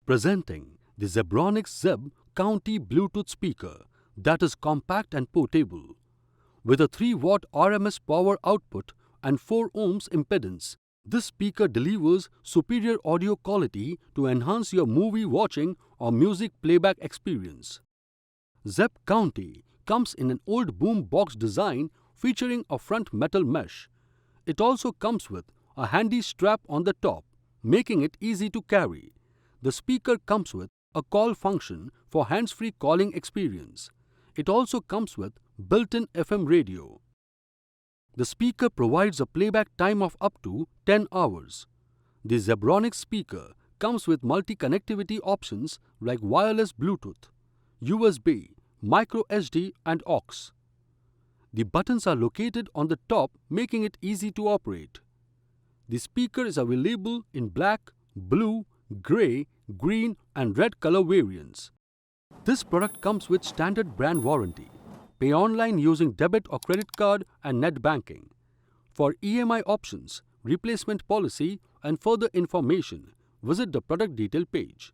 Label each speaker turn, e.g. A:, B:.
A: Presenting the Zebronics Zeb-County Bluetooth speaker that is compact and portable. With a 3-watt RMS power output and 4 ohms impedance, this speaker delivers superior audio quality to enhance your movie watching or music playback experience. Zeb-County comes in an old boom box design featuring a front metal mesh. It also comes with a handy strap on the top, making it easy to carry. The speaker comes with a call function for hands-free calling experience. It also comes with built-in FM radio. The speaker provides a playback time of up to 10 hours. The Zebronics speaker comes with multi-connectivity options like wireless Bluetooth, USB, micro SD and aux. The buttons are located on the top, making it easy to operate. The speaker is available in black, blue, grey, green and red color variants. This product comes with standard brand warranty. Pay online using debit or credit card and net banking. For EMI options, replacement policy and further information, visit the product detail page.